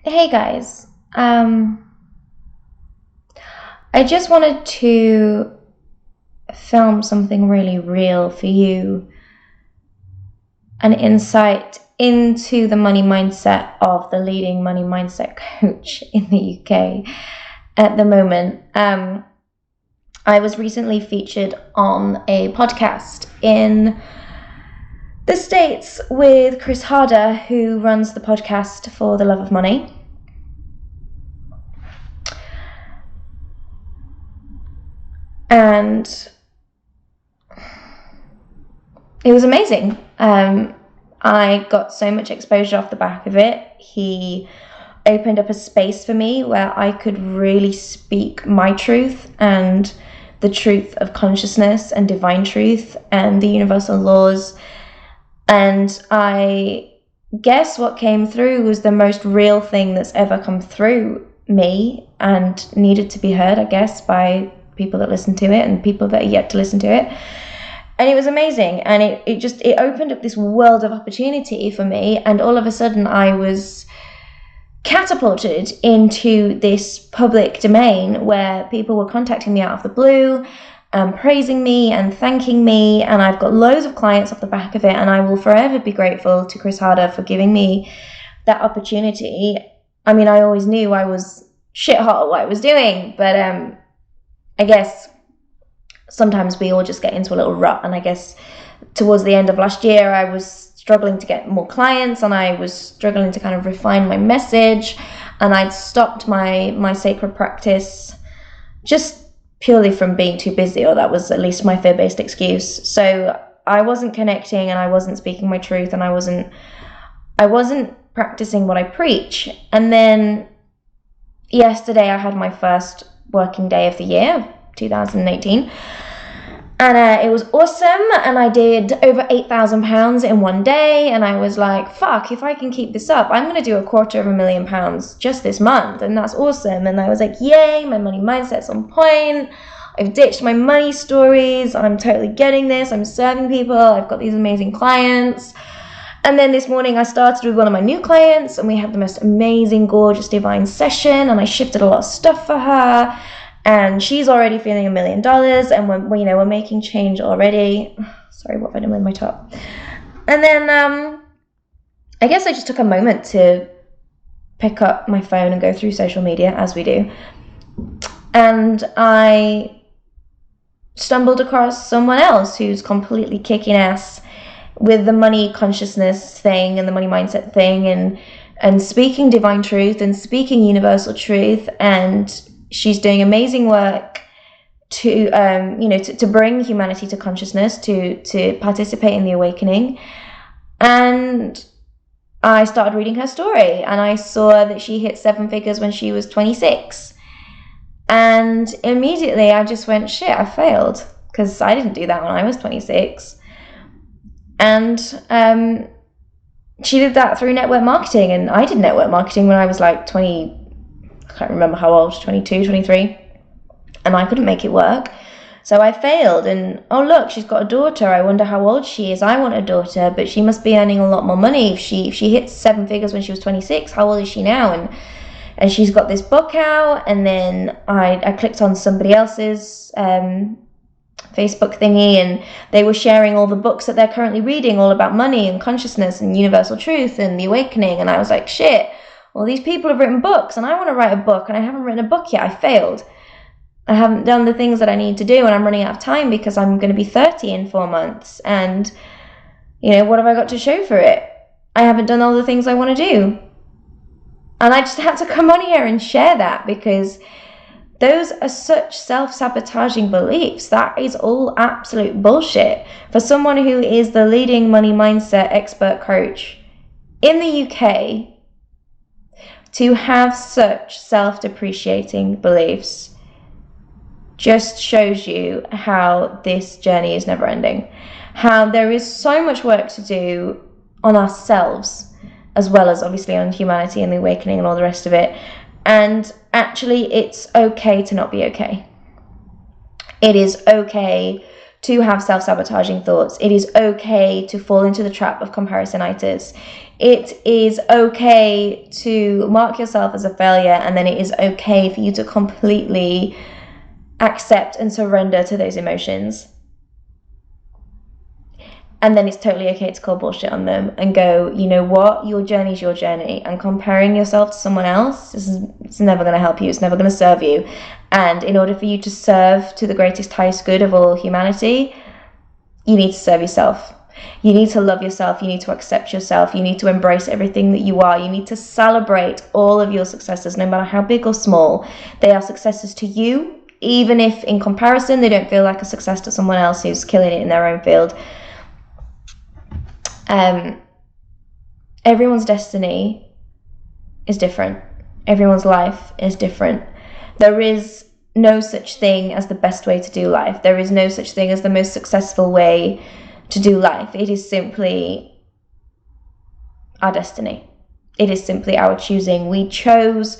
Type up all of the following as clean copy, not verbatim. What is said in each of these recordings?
Hey guys, I just wanted to film something really real for you, an insight into the money mindset of the leading money mindset coach in the UK at the moment. I was recently featured on a podcast in the States with Chris Harder, who runs the podcast For the Love of Money. And it was amazing. I got so much exposure off the back of it. He opened up a space for me where I could really speak my truth and the truth of consciousness and divine truth and the universal laws. And I guess what came through was the most real thing that's ever come through me and needed to be heard, I guess, by people that listen to it and people that are yet to listen to it. And it was amazing, and it opened up this world of opportunity for me, and all of a sudden I was catapulted into this public domain where people were contacting me out of the blue, praising me and thanking me, and I've got loads of clients off the back of it, and I will forever be grateful to Chris Harder for giving me that opportunity. I mean, I always knew I was shit hot at what I was doing, but I guess sometimes we all just get into a little rut, and I guess towards the end of last year I was struggling to get more clients, and I was struggling to kind of refine my message, and I'd stopped my sacred practice just purely from being too busy, or that was at least my fear-based excuse. So I wasn't connecting, and I wasn't speaking my truth, and I wasn't practicing what I preach. And then yesterday I had my first working day of the year, 2018, and it was awesome, and I did over £8,000 in one day, and I was like, fuck, if I can keep this up, I'm going to do £250,000 just this month, and that's awesome. And I was like, yay, my money mindset's on point, I've ditched my money stories, I'm totally getting this, I'm serving people, I've got these amazing clients. And then this morning I started with one of my new clients, and we had the most amazing, gorgeous, divine session, and I shifted a lot of stuff for her, and she's already feeling $1 million, and we're making change already. Sorry, what have I done with my top? And then I guess I just took a moment to pick up my phone and go through social media, as we do, and I stumbled across someone else who's completely kicking ass with the money consciousness thing and the money mindset thing, and speaking divine truth and speaking universal truth, and she's doing amazing work to bring humanity to consciousness, to participate in the awakening. And I started reading her story, and I saw that she hit 7 figures when she was 26. And immediately I just went, shit, I failed, because I didn't do that when I was 26. And she did that through network marketing, and I did network marketing when I was like 20, I can't remember how old, 22, 23, and I couldn't make it work. So I failed, and oh look, she's got a daughter, I wonder how old she is. I want a daughter, but she must be earning a lot more money. If she hit 7 figures when she was 26, how old is she now? And she's got this book out. And then I clicked on somebody else's Facebook thingy, and they were sharing all the books that they're currently reading, all about money and consciousness and universal truth and the awakening. And I was like, shit, well, these people have written books, and I want to write a book, and I haven't written a book yet. I failed. I haven't done the things that I need to do, and I'm running out of time because I'm going to be 30 in 4 months. And, what have I got to show for it? I haven't done all the things I want to do. And I just had to come on here and share that, because those are such self-sabotaging beliefs. That is all absolute bullshit. For someone who is the leading money mindset expert coach in the UK, to have such self-depreciating beliefs just shows you how this journey is never ending. How there is so much work to do on ourselves, as well as obviously on humanity and the awakening and all the rest of it. And actually, it's okay to not be okay. It is okay to have self-sabotaging thoughts. It is okay to fall into the trap of comparisonitis. It is okay to mark yourself as a failure, and then it is okay for you to completely accept and surrender to those emotions. And then it's totally okay to call bullshit on them and go, you know what, your journey is your journey, and comparing yourself to someone else it's never going to help you. It's never going to serve you. And in order for you to serve to the greatest, highest good of all humanity, you need to serve yourself. You need to love yourself. You need to accept yourself. You need to embrace everything that you are. You need to celebrate all of your successes, no matter how big or small. They are successes to you, even if in comparison they don't feel like a success to someone else who's killing it in their own field. Everyone's destiny is different. Everyone's life is different. There is no such thing as the best way to do life. There is no such thing as the most successful way to do life. It is simply our destiny. It is simply our choosing. We chose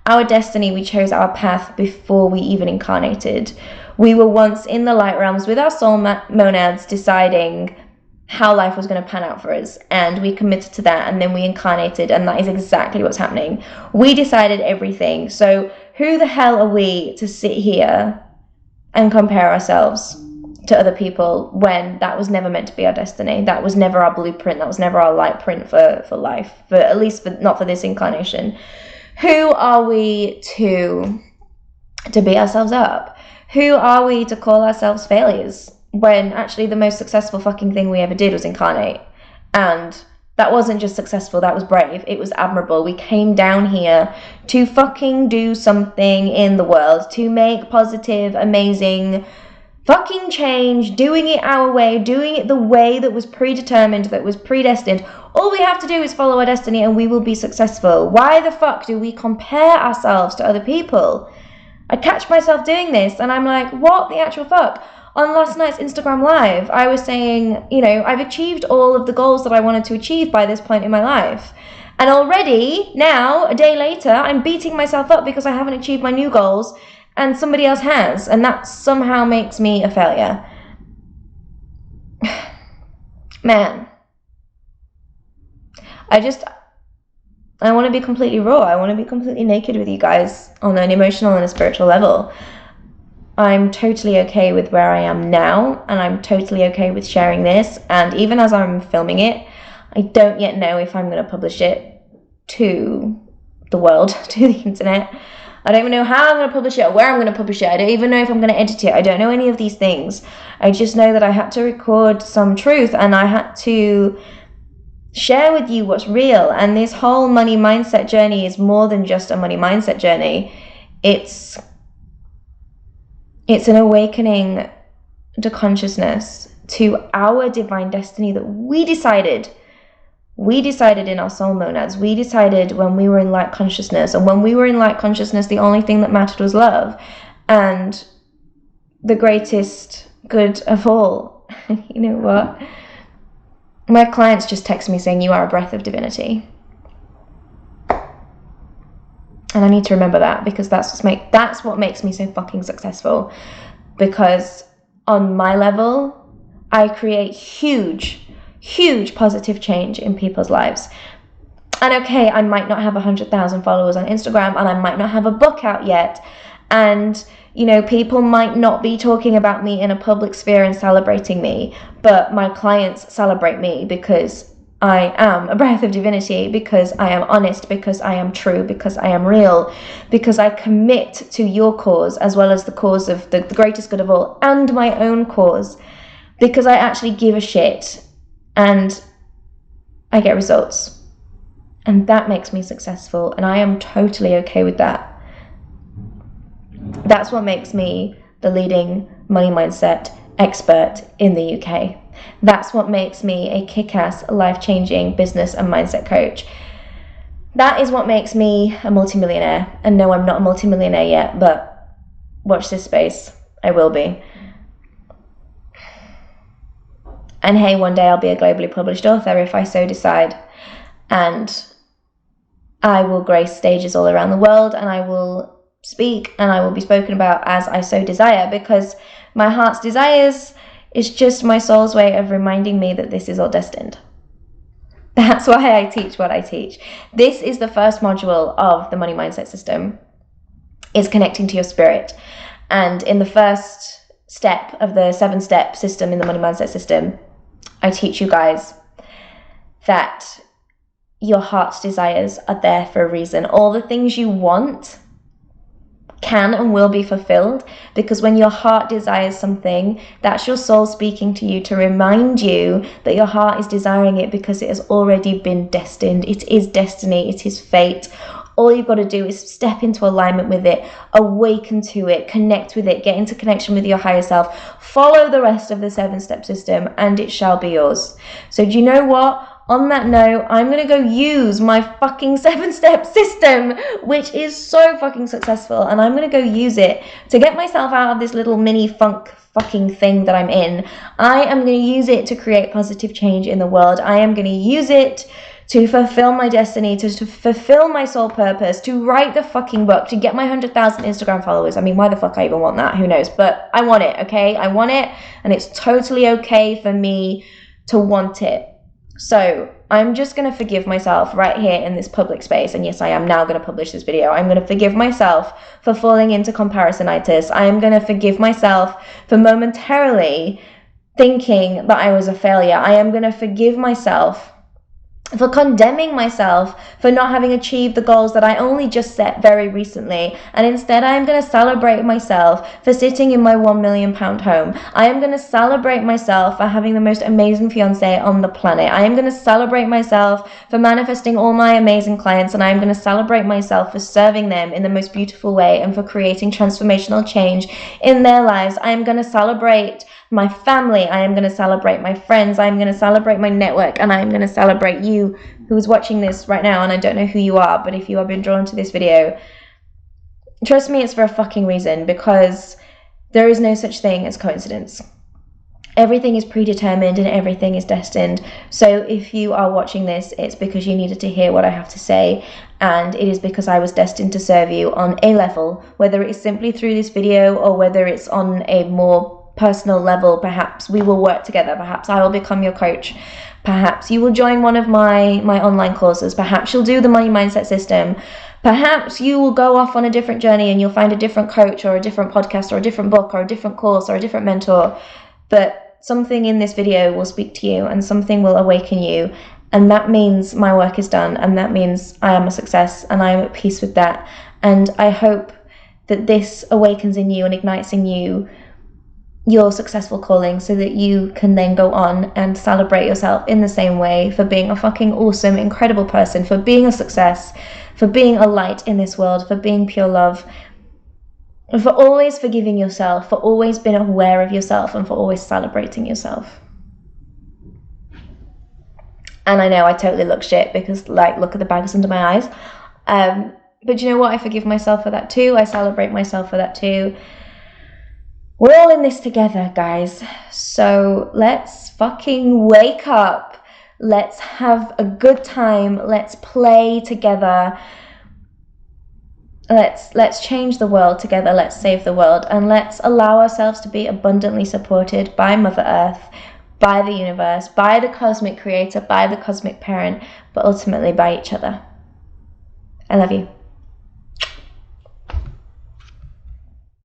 our destiny. We chose our path before we even incarnated. We were once in the light realms with our soul monads deciding how life was going to pan out for us, and we committed to that, and then we incarnated, and that is exactly what's happening. We decided everything. So who the hell are we to sit here and compare ourselves to other people when that was never meant to be our destiny? That was never our blueprint. That was never our light print for life, not for this incarnation. Who are we to beat ourselves up? Who are we to call ourselves failures when actually the most successful fucking thing we ever did was incarnate? And that wasn't just successful, that was brave. It was admirable. We came down here to fucking do something in the world, to make positive, amazing fucking change, doing it our way, doing it the way that was predetermined, that was predestined. All we have to do is follow our destiny and we will be successful. Why the fuck do we compare ourselves to other people? I catch myself doing this and I'm like, what the actual fuck? On last night's Instagram Live, I was saying, you know, I've achieved all of the goals that I wanted to achieve by this point in my life. And already, now, a day later, I'm beating myself up because I haven't achieved my new goals and somebody else has. And that somehow makes me a failure. Man. I want to be completely raw. I want to be completely naked with you guys on an emotional and a spiritual level. I'm totally okay with where I am now, and I'm totally okay with sharing this. And even as I'm filming it, I don't yet know if I'm going to publish it to the world, to the internet. I don't even know how I'm going to publish it or where I'm going to publish it. I don't even know if I'm going to edit it. I don't know any of these things. I just know that I had to record some truth and I had to share with you what's real. And this whole money mindset journey is more than just a money mindset journey. It's an awakening to consciousness, to our divine destiny that we decided in our soul monads. We decided when we were in light consciousness, and when we were in light consciousness, the only thing that mattered was love. And the greatest good of all, you know what? My clients just text me saying, you are a breath of divinity. And I need to remember that, because that's what makes me so fucking successful. Because on my level, I create huge positive change in people's lives. And okay, I might not have 100,000 followers on Instagram, and I might not have a book out yet. And, you know, people might not be talking about me in a public sphere and celebrating me. But my clients celebrate me because I am a breath of divinity, because I am honest, because I am true, because I am real, because I commit to your cause as well as the cause of the greatest good of all, and my own cause, because I actually give a shit and I get results. And that makes me successful, and I am totally okay with that. That's what makes me the leading money mindset expert in the UK. That's what makes me a kick-ass, life-changing business and mindset coach. That is what makes me a multimillionaire. And no, I'm not a multimillionaire yet, but watch this space. I will be. And hey, one day I'll be a globally published author if I so decide. And I will grace stages all around the world, and I will speak, and I will be spoken about as I so desire, because my heart's desires, It's just my soul's way of reminding me that this is all destined. That's why I teach what I teach. This is the first module of the money mindset system, is connecting to your spirit. And in the first step of the 7-step system in the money mindset system, I teach you guys that your heart's desires are there for a reason. All the things you want can and will be fulfilled, because when your heart desires something, that's your soul speaking to you to remind you that your heart is desiring it because it has already been destined. It is destiny. It is fate. All you've got to do is step into alignment with it, awaken to it, connect with it, get into connection with your higher self, follow the rest of the 7-step system, and it shall be yours. So do you know what? On that note, I'm going to go use my fucking 7-step system, which is so fucking successful, and I'm going to go use it to get myself out of this little mini funk fucking thing that I'm in. I am going to use it to create positive change in the world. I am going to use it to fulfill my destiny, to fulfill my soul purpose, to write the fucking book, to get my 100,000 Instagram followers. I mean, why the fuck I even want that? Who knows? But I want it, okay? I want it, and it's totally okay for me to want it. So I'm just going to forgive myself right here in this public space. And yes, I am now going to publish this video. I'm going to forgive myself for falling into comparisonitis. I am going to forgive myself for momentarily thinking that I was a failure. I am going to forgive myself for condemning myself for not having achieved the goals that I only just set very recently. And instead, I am going to celebrate myself for sitting in my £1 million home. I am going to celebrate myself for having the most amazing fiance on the planet. I am going to celebrate myself for manifesting all my amazing clients. And I am going to celebrate myself for serving them in the most beautiful way and for creating transformational change in their lives. I am going to celebrate my family. I am going to celebrate my friends. I am going to celebrate my network, and I am going to celebrate you who is watching this right now. And I don't know who you are, but if you have been drawn to this video, trust me, it's for a fucking reason, because there is no such thing as coincidence. Everything is predetermined and everything is destined. So if you are watching this, it's because you needed to hear what I have to say, and it is because I was destined to serve you on a level, whether it's simply through this video or whether it's on a more personal level. Perhaps we will work together. Perhaps I will become your coach. Perhaps you will join one of my online courses. Perhaps you'll do the money mindset system. Perhaps you will go off on a different journey and you'll find a different coach or a different podcast or a different book or a different course or a different mentor. But something in this video will speak to you and something will awaken you. And that means my work is done, and that means I am a success, and I am at peace with that. And I hope that this awakens in you and ignites in you your successful calling, so that you can then go on and celebrate yourself in the same way for being a fucking awesome, incredible person, for being a success, for being a light in this world, for being pure love, and for always forgiving yourself, for always being aware of yourself, and for always celebrating yourself. And I know I totally look shit because, like, look at the bags under my eyes. But you know what? I forgive myself for that too. I celebrate myself for that too. We're all in this together, guys. So let's fucking wake up. Let's have a good time. Let's play together. Let's change the world together. Let's save the world. And let's allow ourselves to be abundantly supported by Mother Earth, by the universe, by the cosmic creator, by the cosmic parent, but ultimately by each other. I love you.